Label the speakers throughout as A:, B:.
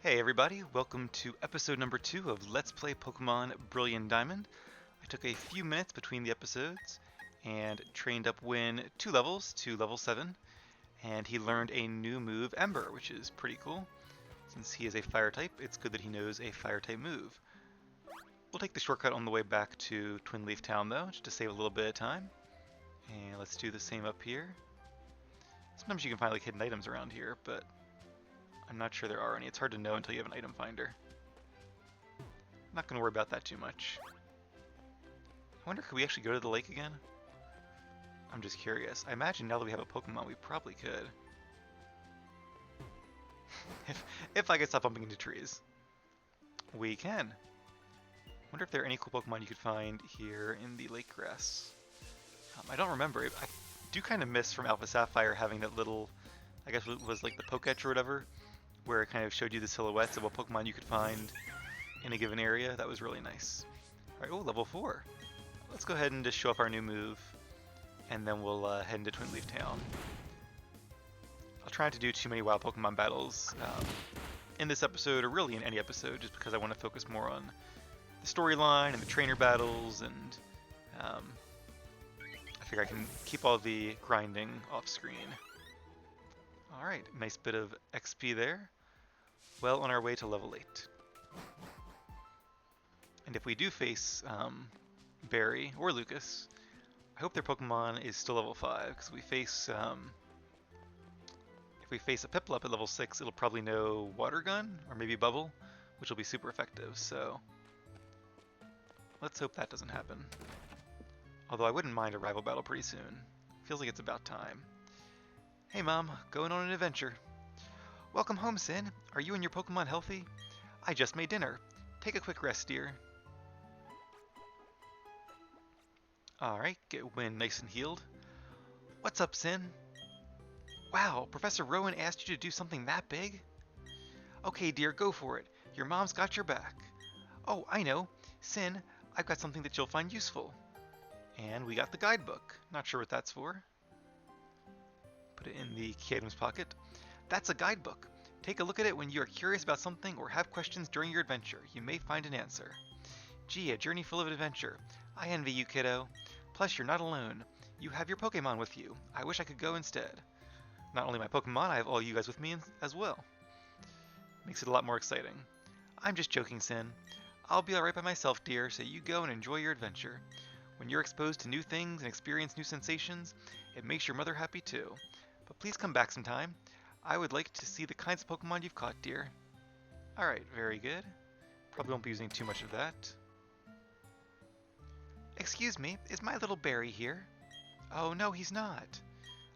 A: Hey everybody, welcome to episode number 2 of Let's Play Pokemon Brilliant Diamond. I took a few minutes between the episodes and trained up Win 2 levels to level 7, and he learned a new move, Ember, which is pretty cool. Since he is a fire type, it's good that he knows a fire type move. We'll take the shortcut on the way back to Twin Leaf Town though, just to save a little bit of time. And let's do the same up here. Sometimes you can find like hidden items around here, but I'm not sure there are any. It's hard to know until you have an item finder. I'm not going to worry about that too much. I wonder, could we actually go to the lake again? I'm just curious. I imagine now that we have a Pokemon, we probably could. if I could stop bumping into trees. We can. I wonder if there are any cool Pokemon you could find here in the lake grass. I don't remember. I do kind of miss from Alpha Sapphire having that little, I guess it was like the Poketch or whatever, where it kind of showed you the silhouettes of what Pokemon you could find in a given area. That was really nice. Alright, oh, level 4. Let's go ahead and just show up our new move, and then we'll head into Twin Leaf Town. I'll try not to do too many wild Pokemon battles in this episode, or really in any episode, just because I want to focus more on the storyline and the trainer battles, and I figure I can keep all the grinding off screen. Alright, nice bit of XP there. Well on our way to level 8. And if we do face Barry or Lucas, I hope their Pokemon is still level 5, because if we face a Piplup at level 6, it'll probably know Water Gun, or maybe Bubble, which will be super effective, so let's hope that doesn't happen. Although I wouldn't mind a rival battle pretty soon. Feels like it's about time. Hey Mom, going on an adventure. Welcome home, Sin. Are you and your Pokemon healthy? I just made dinner. Take a quick rest, dear. Alright, get Win nice and healed. What's up, Sin? Wow, Professor Rowan asked you to do something that big? Okay, dear, go for it. Your mom's got your back. Oh, I know. Sin, I've got something that you'll find useful. And we got the guidebook. Not sure what that's for. Put it in the key items pocket. That's a guidebook. Take a look at it when you are curious about something or have questions during your adventure. You may find an answer. Gee, a journey full of adventure. I envy you, kiddo. Plus, you're not alone. You have your Pokemon with you. I wish I could go instead. Not only my Pokemon, I have all you guys with me as well. Makes it a lot more exciting. I'm just joking, Sin. I'll be alright by myself, dear, so you go and enjoy your adventure. When you're exposed to new things and experience new sensations, it makes your mother happy too. But please come back sometime. I would like to see the kinds of Pokemon you've caught, dear. Alright, very good. Probably won't be using too much of that. Excuse me, is my little Barry here? Oh, no, he's not.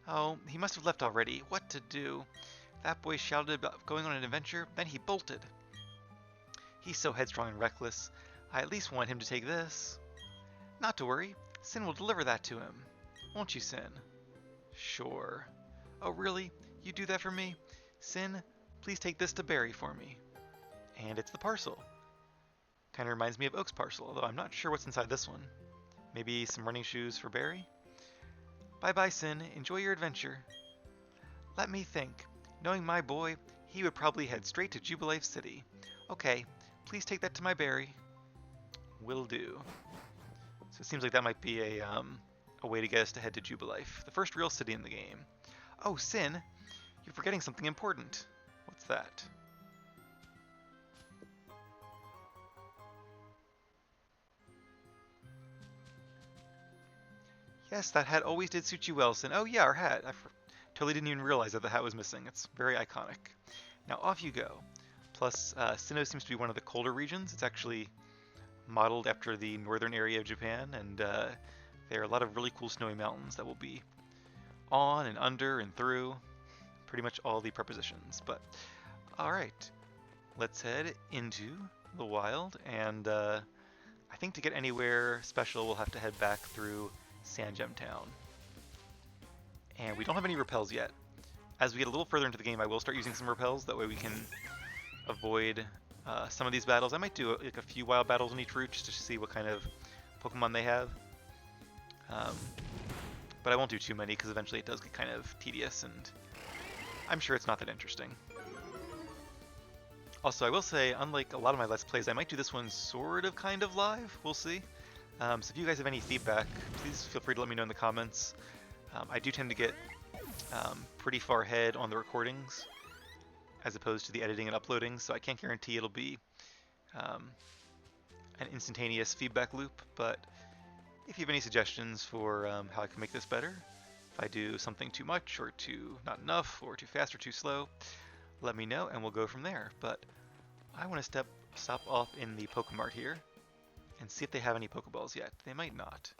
A: Oh, he must have left already. What to do? That boy shouted about going on an adventure, then he bolted. He's so headstrong and reckless. I at least want him to take this. Not to worry. Sin will deliver that to him. Won't you, Sin? Sure. Oh, really? You do that for me? Sin, please take this to Barry for me. And it's the parcel. Kind of reminds me of Oak's parcel, although I'm not sure what's inside this one. Maybe some running shoes for Barry? Bye-bye, Sin. Enjoy your adventure. Let me think. Knowing my boy, he would probably head straight to Jubilife City. Okay, please take that to my Barry. Will do. So it seems like that might be a way to get us to head to Jubilife, the first real city in the game. Oh, Sin, you're forgetting something important. What's that? Yes, that hat always did suit you well, Sin. Oh yeah, our hat. I totally didn't even realize that the hat was missing. It's very iconic. Now off you go. Plus, Sinnoh seems to be one of the colder regions. It's actually modeled after the northern area of Japan, and there are a lot of really cool snowy mountains that will be on and under and through pretty much all the prepositions. But alright, let's head into the wild, and I think to get anywhere special we'll have to head back through Sandgem Town. And we don't have any repels yet. As we get a little further into the game, I will start using some repels, that way we can avoid some of these battles. I might do like a few wild battles on each route just to see what kind of Pokemon they have. But I won't do too many because eventually it does get kind of tedious, and I'm sure it's not that interesting. Also, I will say, unlike a lot of my Let's Plays, I might do this one sort of kind of live. We'll see. So if you guys have any feedback, please feel free to let me know in the comments. I do tend to get pretty far ahead on the recordings as opposed to the editing and uploading, so I can't guarantee it'll be an instantaneous feedback loop, but if you have any suggestions for how I can make this better, if I do something too much or too not enough or too fast or too slow, let me know and we'll go from there. But I want to stop off in the Pokemart here and see if they have any Pokeballs yet. They might not.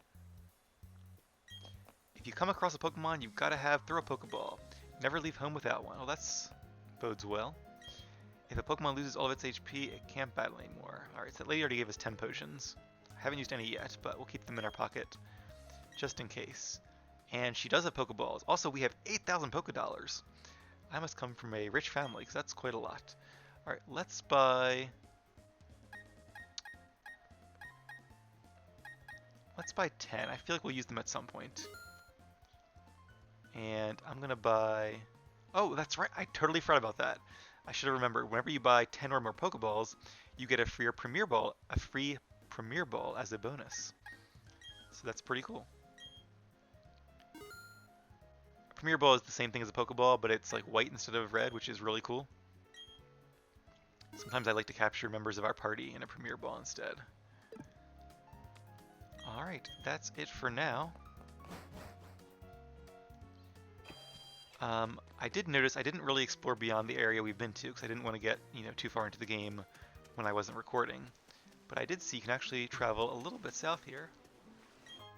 A: If you come across a Pokemon, you've got to throw a Pokeball. Never leave home without one. Well, that's bodes well. If a Pokemon loses all of its HP, it can't battle anymore. Alright, so that lady already gave us 10 potions. I haven't used any yet, but we'll keep them in our pocket just in case. And she does have Pokeballs. Also, we have 8,000 Pokedollars. I must come from a rich family, because that's quite a lot. Alright, let's buy... Let's buy 10. I feel like we'll use them at some point. And I'm going to buy... Oh, that's right. I totally forgot about that. I should have remembered. Whenever you buy 10 or more Pokeballs, you get a free Premier Ball as a bonus. So that's pretty cool. A Premier Ball is the same thing as a Pokeball, but it's like white instead of red, which is really cool. Sometimes I like to capture members of our party in a Premier Ball instead. Alright, that's it for now. I did notice I didn't really explore beyond the area we've been to because I didn't want to get, too far into the game when I wasn't recording. But I did see you can actually travel a little bit south here.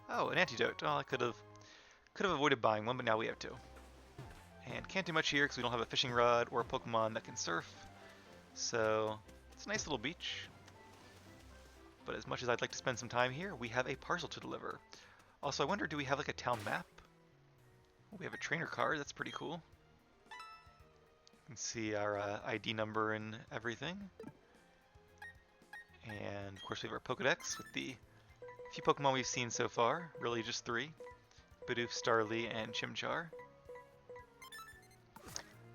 A: Oh, an antidote. Oh, I could have avoided buying one, but now we have to. And can't do much here because we don't have a fishing rod or a Pokemon that can surf. So it's a nice little beach. But as much as I'd like to spend some time here, we have a parcel to deliver. Also, I wonder, do we have like a town map? We have a trainer card, that's pretty cool. You can see our ID number and everything. And of course we have our Pokedex with the few Pokemon we've seen so far, really just 3. Bidoof, Starly, and Chimchar.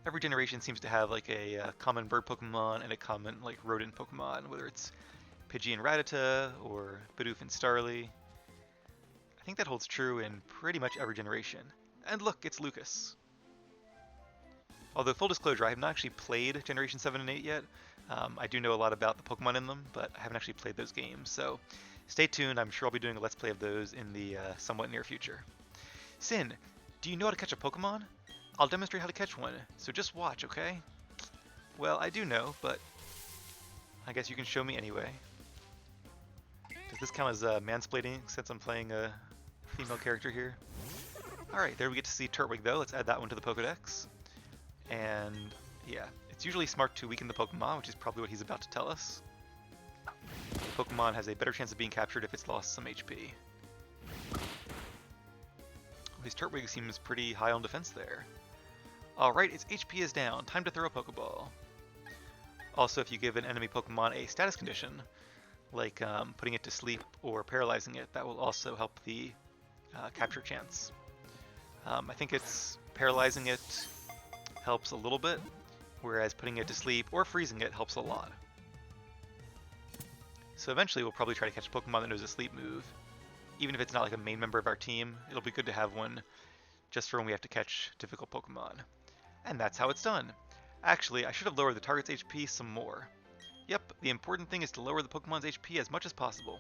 A: Every generation seems to have like a common bird Pokemon and a common like rodent Pokemon, whether it's Pidgey and Rattata or Bidoof and Starly. I think that holds true in pretty much every generation. And look, it's Lucas. Although, full disclosure, I have not actually played Generation 7 and 8 yet. I do know a lot about the Pokemon in them, but I haven't actually played those games. So stay tuned. I'm sure I'll be doing a Let's Play of those in the somewhat near future. Sin, do you know how to catch a Pokemon? I'll demonstrate how to catch one, so just watch, okay? Well, I do know, but I guess you can show me anyway. Does this count as mansplaining since I'm playing a female character here? Alright, there we get to see Turtwig though. Let's add that one to the Pokedex. And yeah, it's usually smart to weaken the Pokemon, which is probably what he's about to tell us. Pokemon has a better chance of being captured if it's lost some HP. His Turtwig seems pretty high on defense there. Alright, its HP is down. Time to throw a Pokeball. Also, if you give an enemy Pokemon a status condition, like putting it to sleep or paralyzing it, that will also help the capture chance. I think it's paralyzing it helps a little bit, whereas putting it to sleep or freezing it helps a lot. So eventually we'll probably try to catch a Pokemon that knows a sleep move. Even if it's not like a main member of our team, it'll be good to have one just for when we have to catch difficult Pokemon. And that's how it's done. Actually, I should have lowered the target's HP some more. Yep, the important thing is to lower the Pokemon's HP as much as possible.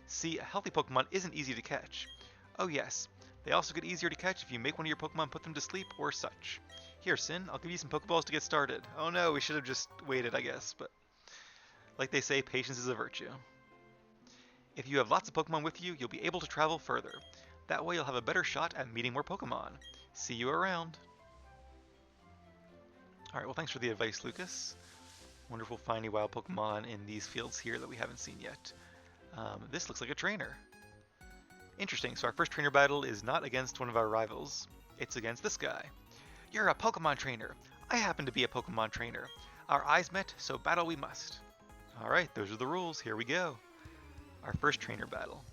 A: See, a healthy Pokemon isn't easy to catch. Oh yes, they also get easier to catch if you make one of your Pokemon put them to sleep or such. Here, Sin, I'll give you some Pokeballs to get started. Oh no, we should have just waited, I guess, but like they say, patience is a virtue. If you have lots of Pokemon with you, you'll be able to travel further. That way you'll have a better shot at meeting more Pokemon. See you around. Alright, well thanks for the advice, Lucas. Wonderful finding wild Pokemon in these fields here that we haven't seen yet. This looks like a trainer. Interesting, so our first trainer battle is not against one of our rivals. It's against this guy. You're a Pokemon trainer. I happen to be a Pokemon trainer. Our eyes met, so battle we must. Alright, those are the rules. Here we go. Our first trainer battle.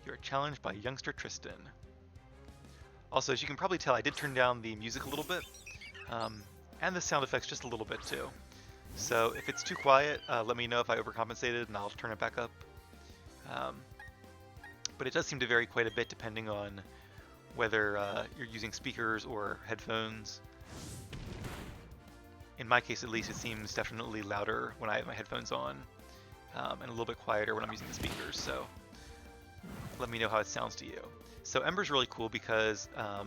A: You're challenged by youngster Tristan. Also, as you can probably tell, I did turn down the music a little bit. And the sound effects just a little bit too. So if it's too quiet, let me know if I overcompensated and I'll turn it back up. But it does seem to vary quite a bit depending on whether you're using speakers or headphones. In my case, at least, it seems definitely louder when I have my headphones on, and a little bit quieter when I'm using the speakers. So let me know how it sounds to you. So Ember's really cool because a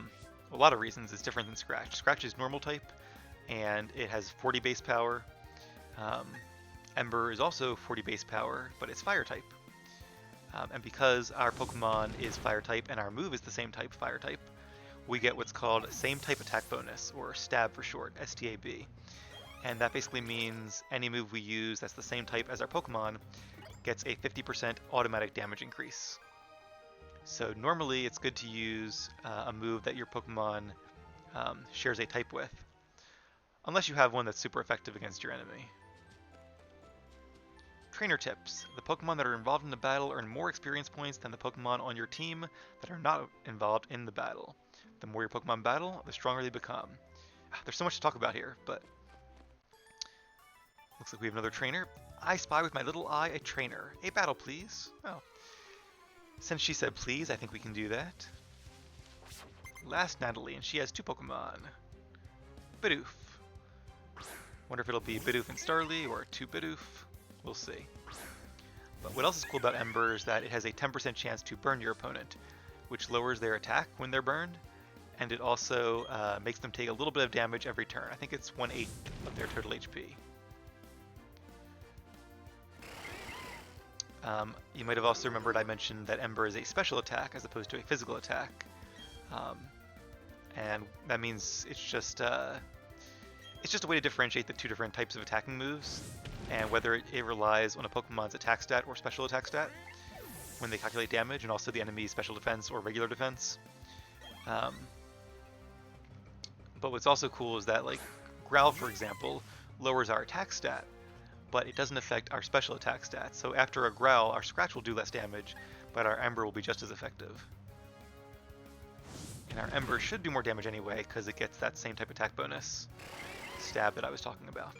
A: lot of reasons it's different than Scratch. Scratch is normal type, and it has 40 base power. Ember is also 40 base power, but it's fire type. And because our Pokemon is fire type and our move is the same type, fire type, we get what's called same type attack bonus, or STAB for short, STAB. And that basically means any move we use that's the same type as our Pokemon gets a 50% automatic damage increase. So normally it's good to use a move that your Pokemon shares a type with, unless you have one that's super effective against your enemy. Trainer tips. The Pokemon that are involved in the battle earn more experience points than the Pokemon on your team that are not involved in the battle. The more your Pokemon battle, the stronger they become. There's so much to talk about here, but looks like we have another trainer. I spy with my little eye a trainer. A battle, please. Oh. Since she said please, I think we can do that. Last Natalie, and she has 2 Pokemon. Bidoof. Wonder if it'll be Bidoof and Starly, or 2 Bidoof. We'll see. But what else is cool about Ember is that it has a 10% chance to burn your opponent, which lowers their attack when they're burned, and it also makes them take a little bit of damage every turn. I think it's 1/8 of their total HP. You might have also remembered I mentioned that Ember is a special attack as opposed to a physical attack, and that means it's just a way to differentiate the 2 different types of attacking moves, and whether it relies on a Pokemon's attack stat or special attack stat when they calculate damage, and also the enemy's special defense or regular defense. But what's also cool is that, like, Growl, for example, lowers our attack stat, but it doesn't affect our special attack stat. So after a Growl, our Scratch will do less damage, but our Ember will be just as effective. And our Ember should do more damage anyway, because it gets that same type attack bonus, stab, that I was talking about.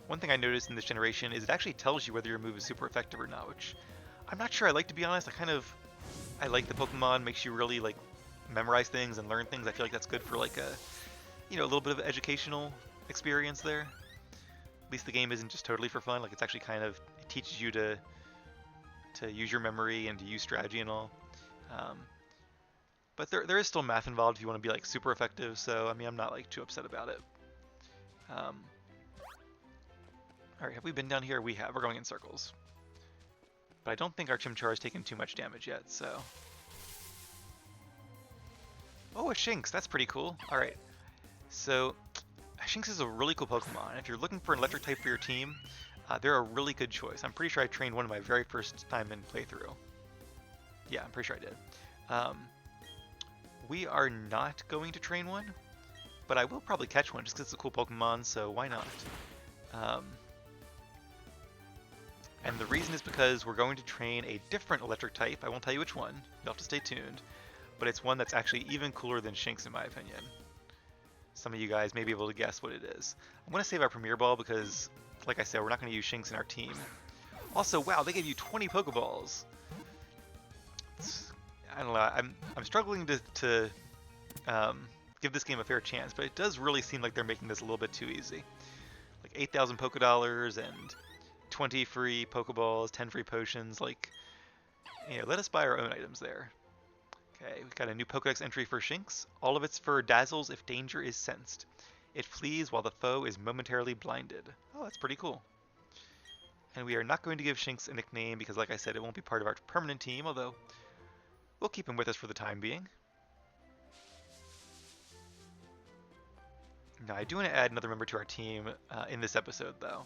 A: One thing I noticed in this generation is it actually tells you whether your move is super effective or not, which I'm not sure I like, to be honest. I like the Pokemon, makes you really like memorize things and learn things. I feel like that's good for like a little bit of educational experience there. At least the game isn't just totally for fun. Like, it's actually it teaches you to use your memory and to use strategy and all. But there is still math involved if you want to be like super effective. So I mean, I'm not like too upset about it. Alright, have we been down here? We have. We're going in circles. But I don't think our Chimchar has taken too much damage yet, so... Oh, a Shinx! That's pretty cool. Alright, so Shinx is a really cool Pokemon. If you're looking for an electric type for your team, they're a really good choice. I'm pretty sure I trained one of my very first time in playthrough. Yeah, I'm pretty sure I did. We are not going to train one, but I will probably catch one just because it's a cool Pokemon, so why not? And the reason is because we're going to train a different electric type. I won't tell you which one. You'll have to stay tuned. But it's one that's actually even cooler than Shinx, in my opinion. Some of you guys may be able to guess what it is. I'm going to save our Premier Ball because, like I said, we're not going to use Shinx in our team. Also, wow, they gave you 20 Pokeballs. I don't know. I'm struggling to give this game a fair chance, but it does really seem like they're making this a little bit too easy. Like 8,000 Pokédollars and 20 free Pokeballs, 10 free potions. Like, let us buy our own items there. Okay, we've got a new Pokedex entry for Shinx. All of its fur dazzles if danger is sensed. It flees while the foe is momentarily blinded. Oh, that's pretty cool. And we are not going to give Shinx a nickname because, like I said, it won't be part of our permanent team, although we'll keep him with us for the time being. Now, I do want to add another member to our team in this episode, though.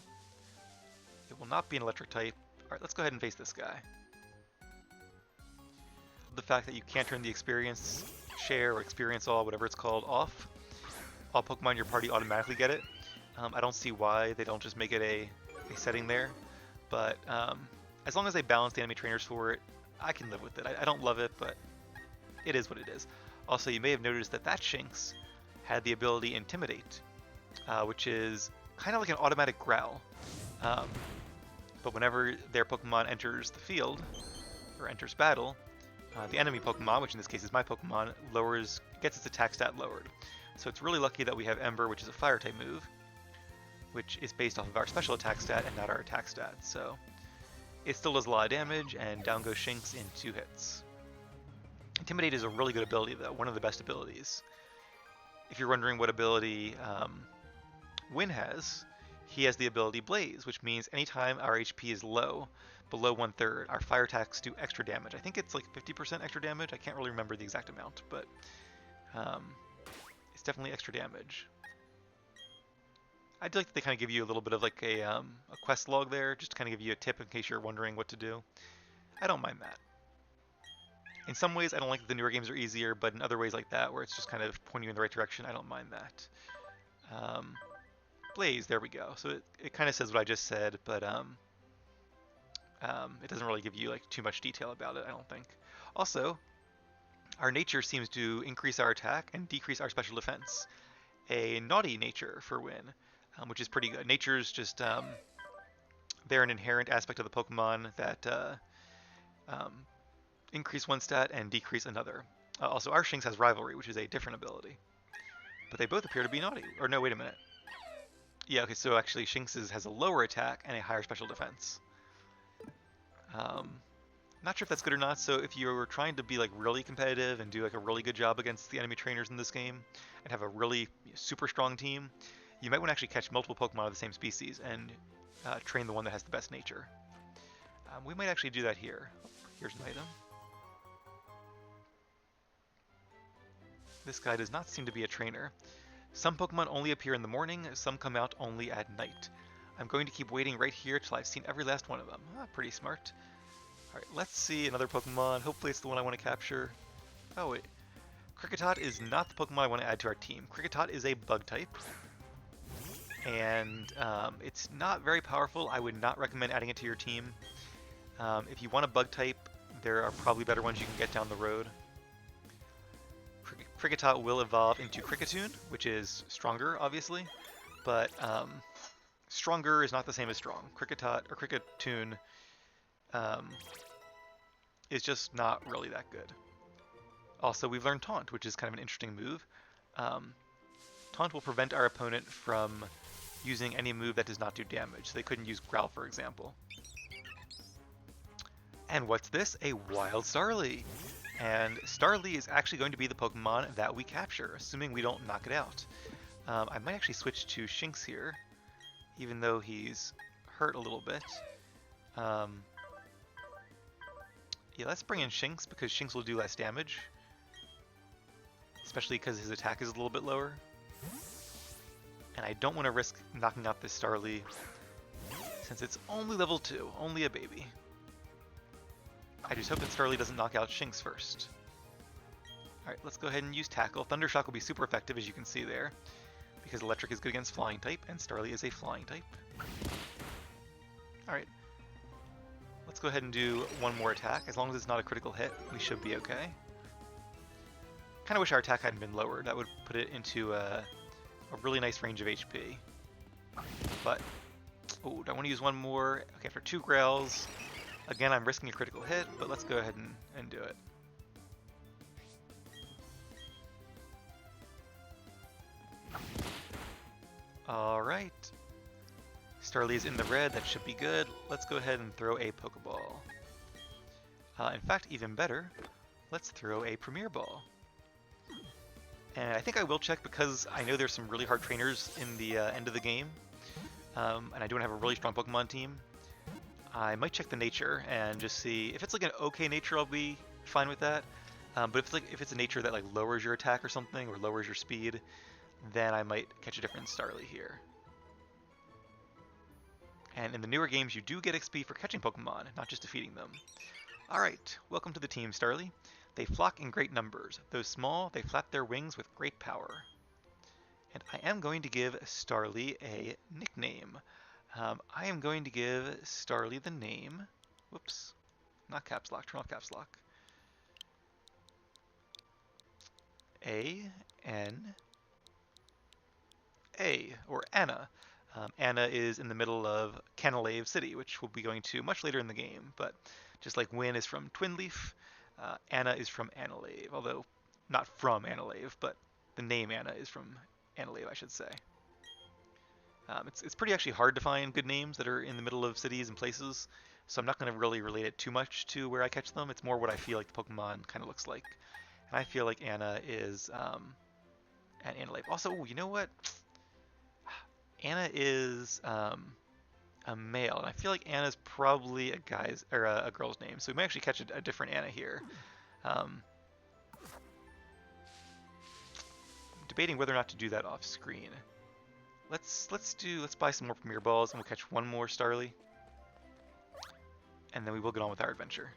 A: It will not be an electric type. Alright, let's go ahead and face this guy. The fact that you can't turn the experience share or experience all, whatever it's called, off. All Pokemon in your party automatically get it. I don't see why they don't just make it a setting there. But as long as they balance the enemy trainers for it, I can live with it. I don't love it, but it is what it is. Also, you may have noticed that Shinx had the ability Intimidate. which is kind of like an automatic growl. Um, but whenever their Pokemon enters the field, or enters battle, the enemy Pokemon, which in this case is my Pokemon, gets its attack stat lowered. So it's really lucky that we have Ember, which is a fire type move, which is based off of our special attack stat and not our attack stat. So it still does a lot of damage, and down goes Shinx in 2 hits. Intimidate is a really good ability, though, one of the best abilities. If you're wondering what ability Win has, he has the ability Blaze, which means anytime our HP is low, below 1/3, our fire attacks do extra damage. I think it's like 50% extra damage. I can't really remember the exact amount, but it's definitely extra damage. I'd like that they kind of give you a little bit of like a quest log there, just to kind of give you a tip in case you're wondering what to do. I don't mind that. In some ways, I don't like that the newer games are easier, but in other ways like that, where it's just kind of pointing you in the right direction, I don't mind that. Blaze, there we go. So it kind of says what I just said, but it doesn't really give you like too much detail about it, I don't think. Also, our nature seems to increase our attack and decrease our special defense. A naughty nature for Win, which is pretty good. Nature's just they're an inherent aspect of the Pokemon that increase one stat and decrease another. Also, our Shinx has Rivalry, which is a different ability. But they both appear to be naughty. Or no, wait a minute. Yeah, okay, so actually Shinx's has a lower attack and a higher special defense. Not sure if that's good or not, so if you were trying to be like really competitive and do like a really good job against the enemy trainers in this game, and have a really super strong team, you might want to actually catch multiple Pokemon of the same species and train the one that has the best nature. We might actually do that here. Here's an item. This guy does not seem to be a trainer. Some Pokemon only appear in the morning, some come out only at night. I'm going to keep waiting right here till I've seen every last one of them. Pretty smart. Alright, let's see another Pokemon. Hopefully it's the one I want to capture. Oh wait. Kricketot is not the Pokemon I want to add to our team. Kricketot is a bug type. And it's not very powerful. I would not recommend adding it to your team. If you want a bug type, there are probably better ones you can get down the road. Kricketot will evolve into Kricketune, which is stronger, obviously, but stronger is not the same as strong. Kricketot or Kricketune is just not really that good. Also, we've learned Taunt, which is kind of an interesting move. Taunt will prevent our opponent from using any move that does not do damage. So they couldn't use Growl, for example. And what's this? A Wild Starly! And Starly is actually going to be the Pokemon that we capture, assuming we don't knock it out. I might actually switch to Shinx here, even though he's hurt a little bit. Yeah, let's bring in Shinx, because Shinx will do less damage. Especially because his attack is a little bit lower. And I don't want to risk knocking out this Starly, since it's only level 2, only a baby. I just hope that Starly doesn't knock out Shinx first. Alright, let's go ahead and use Tackle. Thundershock will be super effective, as you can see there, because Electric is good against Flying type, and Starly is a Flying type. Alright, let's go ahead and do one more attack. As long as it's not a critical hit, we should be okay. Kind of wish our attack hadn't been lowered. That would put it into a really nice range of HP. But, oh, do I want to use one more? Okay, after 2 Growls, again, I'm risking a critical hit, but let's go ahead and do it. Alright. Starly is in the red, that should be good. Let's go ahead and throw a Pokeball. In fact, even better, let's throw a Premier Ball. And I think I will check, because I know there's some really hard trainers in the end of the game. And I don't have a really strong Pokemon team. I might check the nature and just see if it's like an okay nature. I'll be fine with that. But if it's a nature that like lowers your attack or something, or lowers your speed, then I might catch a different Starly here. And in the newer games, you do get XP for catching Pokemon, not just defeating them. Alright, welcome to the team, Starly. They flock in great numbers. Though small, they flap their wings with great power. And I am going to give Starly a nickname. I am going to give Starly the name... Whoops. Not caps lock. Turn off caps lock. A-N-A. A, or Anna. Anna is in the middle of Canalave City, which we'll be going to much later in the game. But just like Wynn is from Twinleaf, Anna is from Annalave. Although not from Annalave, but the name Anna is from Annalave, I should say. It's pretty actually hard to find good names that are in the middle of cities and places, so I'm not going to really relate it too much to where I catch them. It's more what I feel like the Pokemon kind of looks like. And I feel like Anna is at Annalave. Also, you know what? Anna is a male, and I feel like Anna's probably a guy's or a girl's name, so we might actually catch a different Anna here. Debating whether or not to do that off screen. Let's buy some more Premier Balls, and we'll catch one more Starly, and then we will get on with our adventure.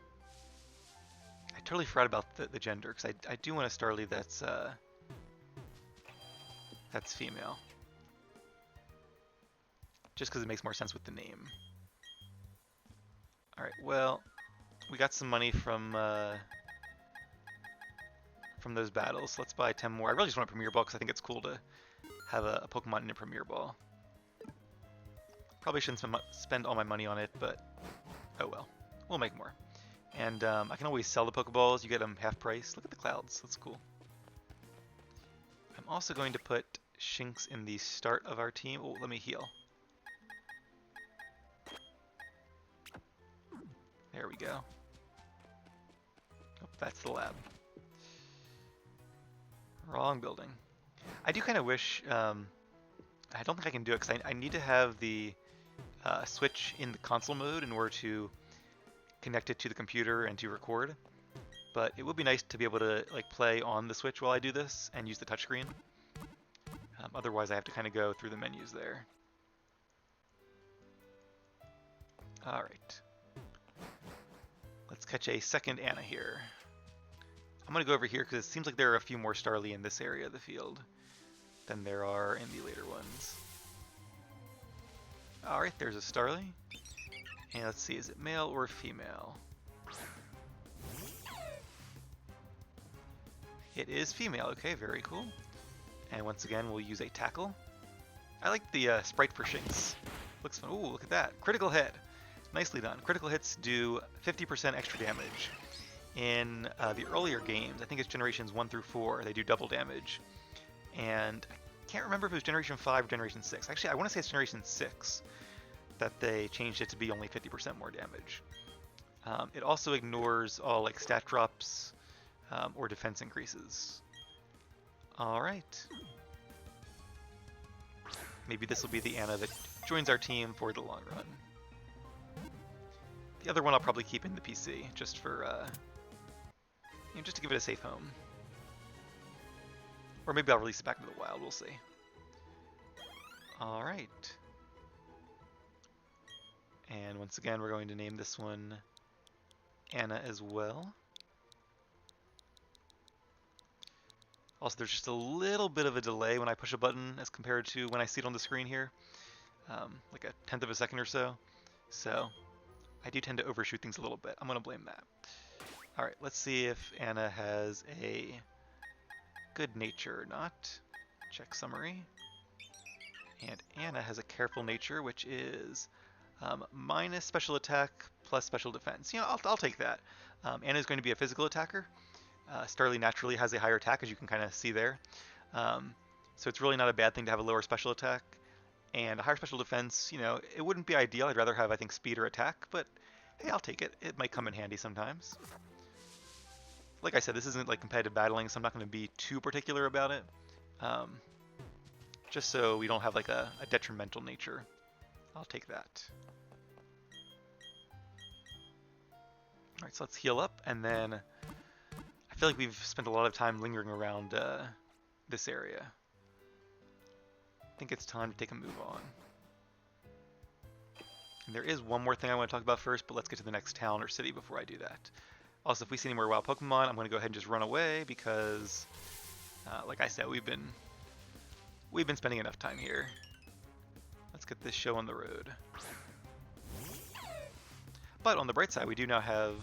A: I totally forgot about the gender, because I do want a Starly that's female, just because it makes more sense with the name. All right, well, we got some money from those battles. So let's buy 10 more. I really just want a Premier Ball because I think it's cool to have a Pokemon in a Premier Ball. Probably shouldn't spend all my money on it, but oh well. We'll make more. And I can always sell the Pokeballs. You get them half price. Look at the clouds. That's cool. I'm also going to put Shinx in the start of our team. Oh, let me heal. There we go. Oh, that's the lab. Wrong building. I do kind of wish, I don't think I can do it because I need to have the Switch in the console mode in order to connect it to the computer and to record. But it would be nice to be able to like play on the Switch while I do this and use the touchscreen. Otherwise I have to kind of go through the menus there. Alright. Let's catch a second Anna here. I'm going to go over here because it seems like there are a few more Starly in this area of the field than there are in the later ones. Alright, there's a Starly. And let's see, is it male or female? It is female, okay, very cool. And once again, we'll use a tackle. I like the sprite for Shinx. Looks fun. Ooh, look at that. Critical hit. Nicely done. Critical hits do 50% extra damage. In the earlier games, I think it's Generations 1 through 4, they do double damage. And I can't remember if it was Generation 5 or Generation 6. Actually, I want to say it's Generation 6 that they changed it to be only 50% more damage. It also ignores all like stat drops or defense increases. Alright. Maybe this will be the Anna that joins our team for the long run. The other one I'll probably keep in the PC, just for, just to give it a safe home. Or maybe I'll release it back into the wild, we'll see. Alright. And once again, we're going to name this one Anna as well. Also, there's just a little bit of a delay when I push a button as compared to when I see it on the screen here. Like a tenth of a second or so. So, I do tend to overshoot things a little bit. I'm going to blame that. Alright, let's see if Anna has a good nature or not. Check summary. And Anna has a careful nature, which is minus special attack plus special defense. You know, I'll take that. Anna is going to be a physical attacker. Starly naturally has a higher attack, as you can kind of see there. So it's really not a bad thing to have a lower special attack. And a higher special defense, you know, it wouldn't be ideal. I'd rather have, I think, speed or attack, but hey, I'll take it. It might come in handy sometimes. Like I said, this isn't like competitive battling, so I'm not going to be too particular about it. Just so we don't have like a detrimental nature. I'll take that. Alright, so let's heal up, and then I feel like we've spent a lot of time lingering around this area. I think it's time to take a move on. And there is one more thing I want to talk about first, but let's get to the next town or city before I do that. Also, if we see any more wild Pokemon, I'm going to go ahead and just run away because, like I said, we've been spending enough time here. Let's get this show on the road. But on the bright side, we do now have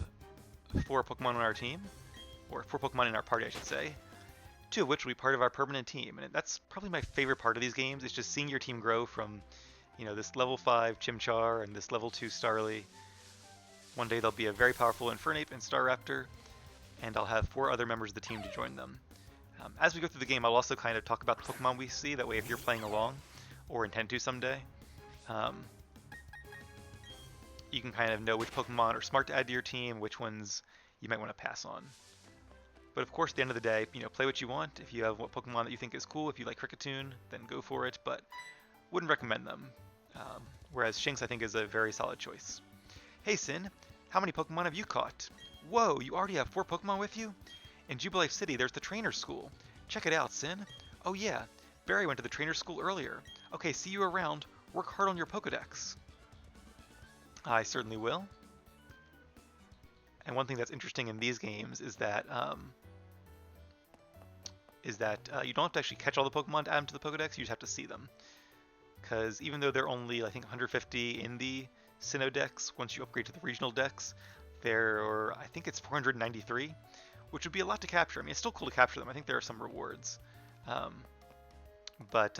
A: 4 Pokemon on our team, or 4 Pokemon in our party, I should say. two of which will be part of our permanent team. And that's probably my favorite part of these games, is just seeing your team grow from, this level 5 Chimchar and this level 2 Starly. One day they'll be a very powerful Infernape and Staraptor, and I'll have 4 other members of the team to join them. As we go through the game, I'll also kind of talk about the Pokemon we see, that way if you're playing along, or intend to someday, you can kind of know which Pokemon are smart to add to your team, which ones you might want to pass on. But of course, at the end of the day, play what you want. If you have what Pokemon that you think is cool, if you like Kricketune, then go for it, but wouldn't recommend them. Whereas Shinx, I think, is a very solid choice. Hey Sin, how many Pokemon have you caught? Whoa, you already have 4 Pokemon with you? In Jubilife City, there's the trainer school. Check it out, Sin. Oh yeah, Barry went to the trainer school earlier. Okay, see you around. Work hard on your Pokedex. I certainly will. And one thing that's interesting in these games is that you don't have to actually catch all the Pokemon to add them to the Pokedex, you just have to see them. Because even though they're only, I think, 150 in the Sinnoh Dex, once you upgrade to the regional Dex, I think it's 493, which would be a lot to capture. I mean, it's still cool to capture them. I think there are some rewards. But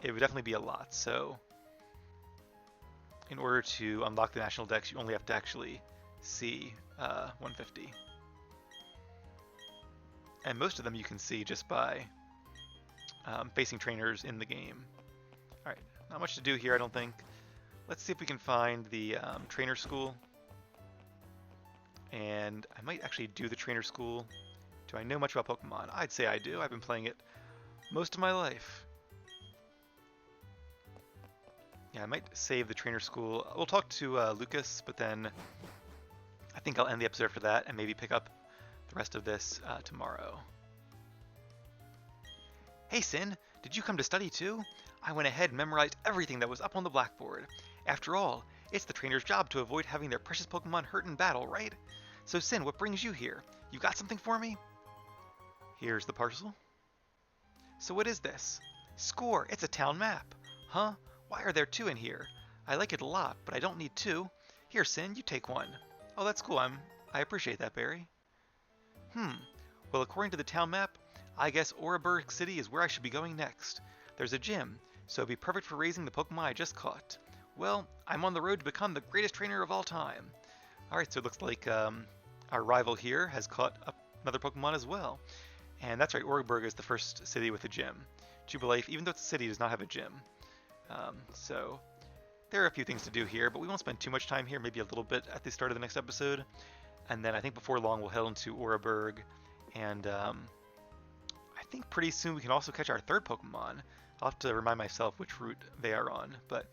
A: it would definitely be a lot. So in order to unlock the national Dex, you only have to actually see 150. And most of them you can see just by facing trainers in the game. Alright, not much to do here, I don't think. Let's see if we can find the trainer school. And I might actually do the trainer school. Do I know much about Pokemon? I'd say I do. I've been playing it most of my life. Yeah, I might save the trainer school. We'll talk to Lucas, but then I think I'll end the episode after that and maybe pick up the rest of this tomorrow. Hey Sin, did you come to study too? I went ahead and memorized everything that was up on the blackboard. After all, it's the trainer's job to avoid having their precious Pokemon hurt in battle, right? So Sin, what brings you here? You got something for me? Here's the parcel. So what is this? Score! It's a town map! Huh? Why are there 2 in here? I like it a lot, but I don't need 2. Here, Sin, you take one. Oh, that's cool. I appreciate that, Barry. Well, according to the town map, I guess Oreburgh City is where I should be going next. There's a gym, so it'd be perfect for raising the Pokemon I just caught. Well, I'm on the road to become the greatest trainer of all time. Alright, so it looks like our rival here has caught another Pokemon as well. And that's right, Oreburgh is the first city with a gym. Jubilife, even though it's a city, does not have a gym. So there are a few things to do here, but we won't spend too much time here, maybe a little bit at the start of the next episode. And then I think before long we'll head into Oreburgh, and I think pretty soon we can also catch our 3rd Pokemon. I'll have to remind myself which route they are on, but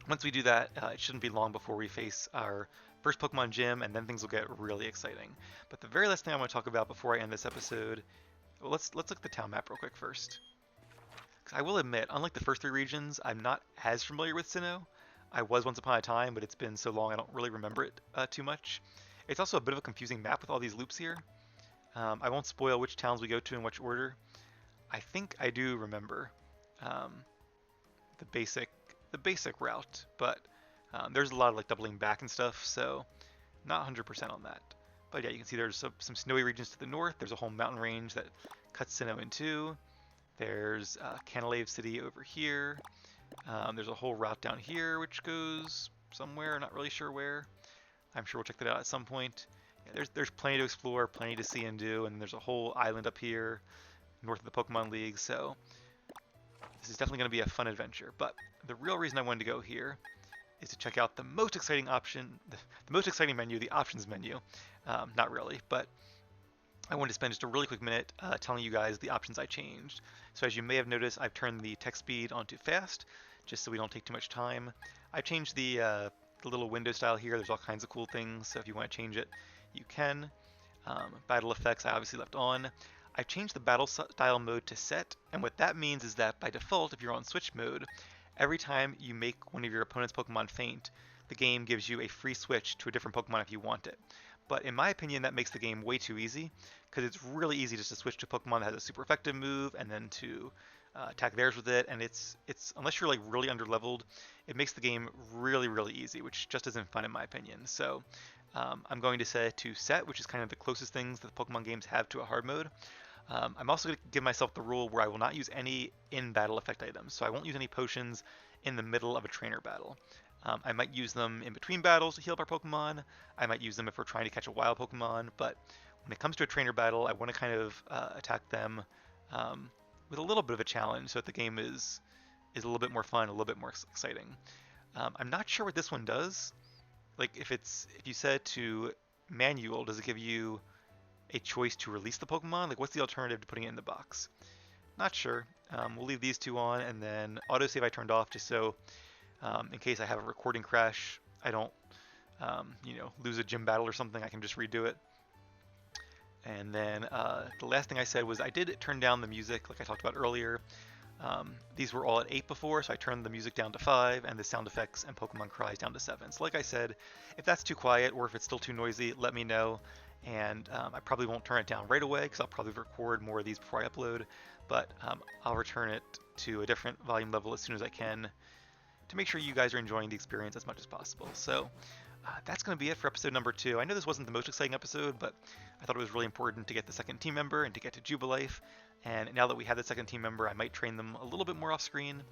A: once we do that, it shouldn't be long before we face our first Pokemon gym, and then things will get really exciting. But the very last thing I want to talk about before I end this episode, well, let's look at the town map real quick first. I will admit, unlike the first 3 regions, I'm not as familiar with Sinnoh. I was once upon a time, but it's been so long I don't really remember it too much. It's also a bit of a confusing map with all these loops here. I won't spoil which towns we go to in which order. I think I do remember the basic route, but there's a lot of like doubling back and stuff, so not 100% on that. But yeah, you can see there's some snowy regions to the north. There's a whole mountain range that cuts Sinnoh in 2. There's Canalave City over here. There's a whole route down here which goes somewhere, not really sure where. I'm sure we'll check that out at some point. Yeah, there's plenty to explore, plenty to see and do, and there's a whole island up here north of the Pokemon League, so this is definitely going to be a fun adventure. But the real reason I wanted to go here is to check out the most exciting option, the most exciting menu, the options menu. Not really, but I wanted to spend just a really quick minute telling you guys the options I changed. So as you may have noticed, I've turned the text speed onto fast, just so we don't take too much time. I've changed the little window style here. There's all kinds of cool things, so if you want to change it, you can. Battle effects I obviously left on. I've changed the battle style mode to set, and what that means is that by default, if you're on switch mode, every time you make one of your opponent's Pokemon faint, the game gives you a free switch to a different Pokemon if you want it. But in my opinion, that makes the game way too easy, because it's really easy just to switch to a Pokemon that has a super effective move and then to attack theirs with it. And it's unless you're like really underleveled, it makes the game really easy, which just isn't fun in my opinion. So I'm going to set it to set, which is kind of the closest things that the Pokemon games have to a hard mode. I'm also going to give myself the rule where I will not use any in-battle effect items. So I won't use any potions in the middle of a trainer battle. I might use them in between battles to heal up our Pokemon. I might use them if we're trying to catch a wild Pokemon. But when it comes to a trainer battle, I want to kind of attack them with a little bit of a challenge so that the game is a little bit more fun, a little bit more exciting. I'm not sure what this one does. Like if you set it to manual, does it give you a choice to release the Pokemon? Like what's the alternative to putting it in the box? Not sure. We'll leave these two on, and then autosave I turned off just so in case I have a recording crash, I don't lose a gym battle or something, I can just redo it. And then the last thing I said was I did turn down the music like I talked about earlier. These were all at 8 before, so I turned the music down to 5 and the sound effects and Pokemon cries down to 7. So like I said, if that's too quiet or if it's still too noisy, let me know. And I probably won't turn it down right away because I'll probably record more of these before I upload. But I'll return it to a different volume level as soon as I can to make sure you guys are enjoying the experience as much as possible. So that's going to be it for episode number 2. I know this wasn't the most exciting episode, but I thought it was really important to get the second team member and to get to Jubilife. And now that we have the second team member, I might train them a little bit more off screen,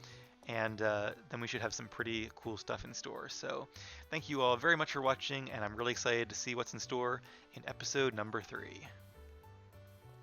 A: and then we should have some pretty cool stuff in store. So thank you all very much for watching, and I'm really excited to see what's in store in episode number 3.